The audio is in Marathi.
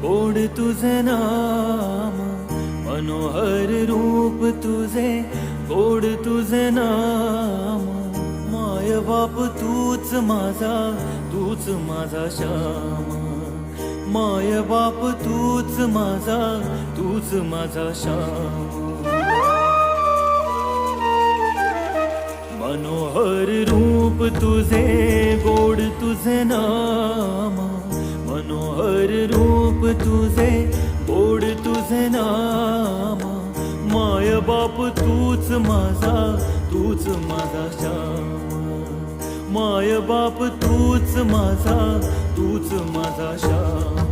गोड तुझे नाम, मनोहर रूप तुझे, गोड तुझे नाम. माय बाप तूच माझा, तूच माझा श्याम. माय बाप तूच माझा, तूच माझा श्याम. मनोहर रूप तुझे, गोड तुझे नाम. मनोहर रूप तुझे, गोड तुझे नाम. माय बाप तूच माझा, तूच माझा श्याम. माय बाप तूच माझा, तूच माझा श्याम.